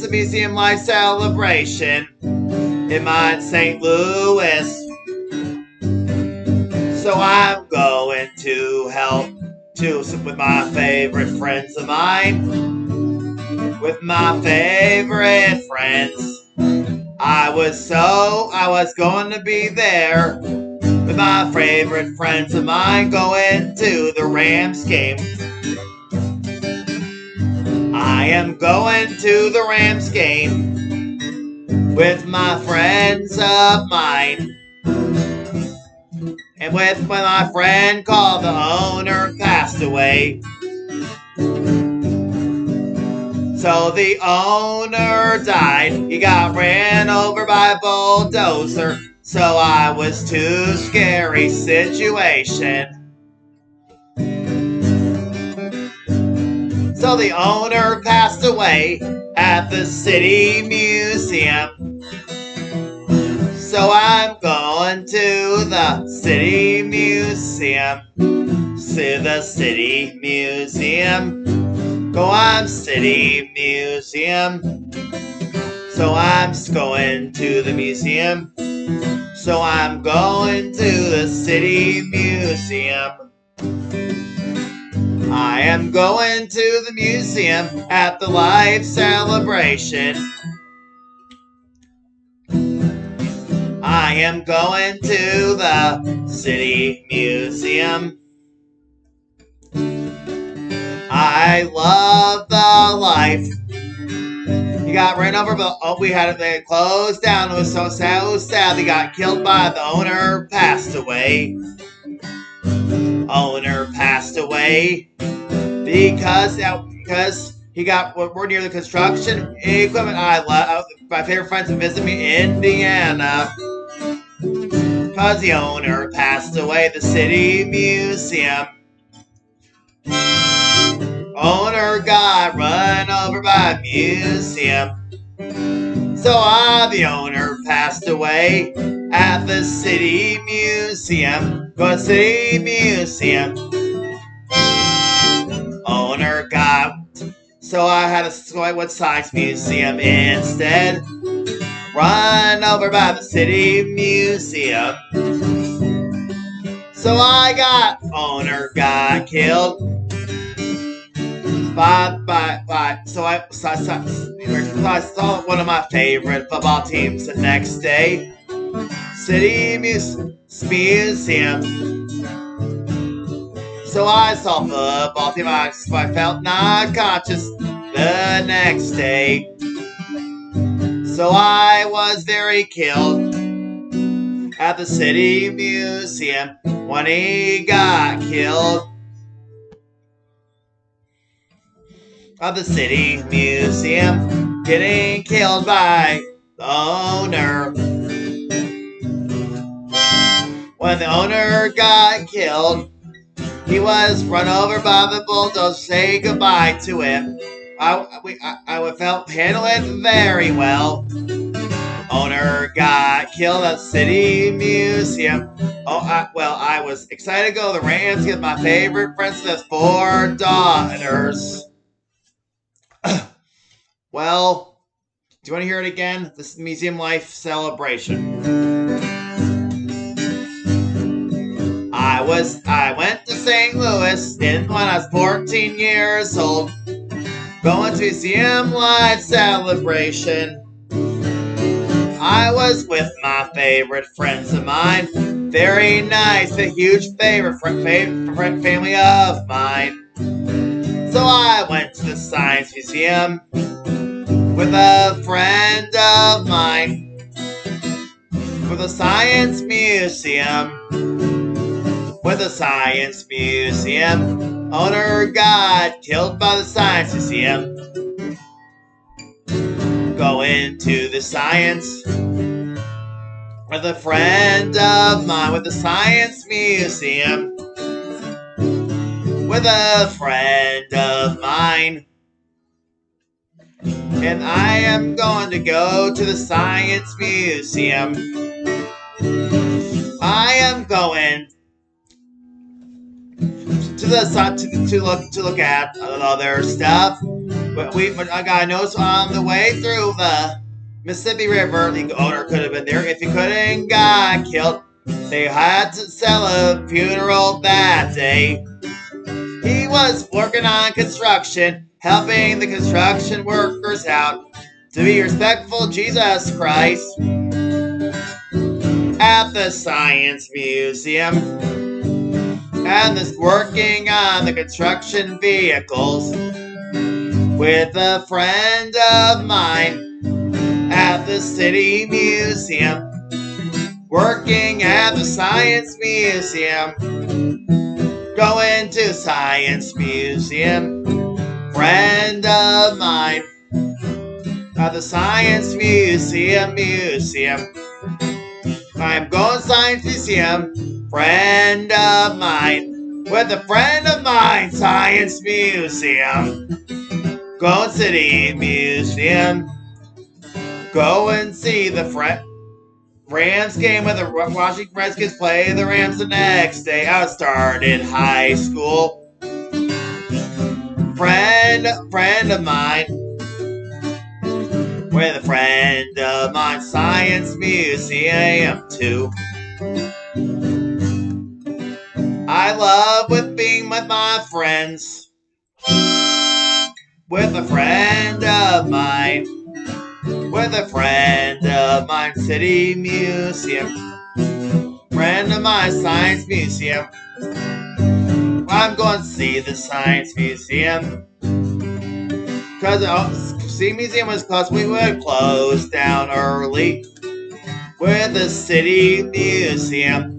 a museum life celebration in my St. Louis. So I'm going to help to with my favorite friends of mine. With my favorite friends. I was going to be there with my favorite friends of mine going to the Rams game. I am going to the Rams game with my friends of mine. And when my friend called, the owner passed away. So the owner died. He got ran over by a bulldozer. So I was too scary situation. So the owner passed away at the city museum. So I'm going to the city museum. To the city museum. Go on city museum. So I'm going to the museum. So I'm going to the city museum. I am going to the museum at the life celebration. I am going to the city museum. I love the life. He got ran over, but they closed down. It was so sad. He got killed by the owner, passed away. Owner passed away because he got we're near the construction equipment. I love my favorite friends to visit me in Indiana. Cause the owner passed away. The city museum. Owner got run over by a museum. So the owner passed away at the city museum. Go to city museum. Owner got. So I had to go with science museum instead. Run over by the city museum. So owner got killed. So I saw one of my favorite football teams the next day. City museum. So I saw football team. I felt not conscious the next day. So I was very killed at the city museum when he got killed. Of the city museum, getting killed by the owner. When the owner got killed, he was run over by the bulldozer. Say goodbye to him. I felt handle it very well. Owner got killed at the city museum. I was excited to go to the Rams get my favorite princess, 4 daughters. Well, do you want to hear it again? This is Museum Life Celebration. I went to St. Louis when I was 14 years old, going to Museum Life Celebration. I was with my favorite friends of mine, very nice, a huge favorite family of mine. So I went to the Science Museum with a friend of mine. With the Science Museum. With the Science Museum. Owner got killed by the Science Museum. Go into the Science with a friend of mine. With the Science Museum. With a friend of mine. And I am going to go to the Science Museum. I am going to look at other stuff But I got a notice on the way through the Mississippi River. The owner could have been there if he couldn't got killed. They had to sell a funeral that day. He was working on construction, helping the construction workers out. To be respectful, Jesus Christ. At the Science Museum, and this working on the construction vehicles with a friend of mine at the City Museum, working at the Science Museum, going to Science Museum, friend of mine at the Science Museum. I'm going to Science Museum, friend of mine, with a friend of mine, Science Museum. Go City Museum, go and see the Rams game with the Washington Redskins play the Rams the next day. I started high school. Friend of mine, with a friend of mine, Science Museum too. I love being with my friends, with a friend of mine, City Museum, friend of mine, Science Museum. I'm going to see the Science Museum, cause City Museum was closed. We would close down early with the City Museum.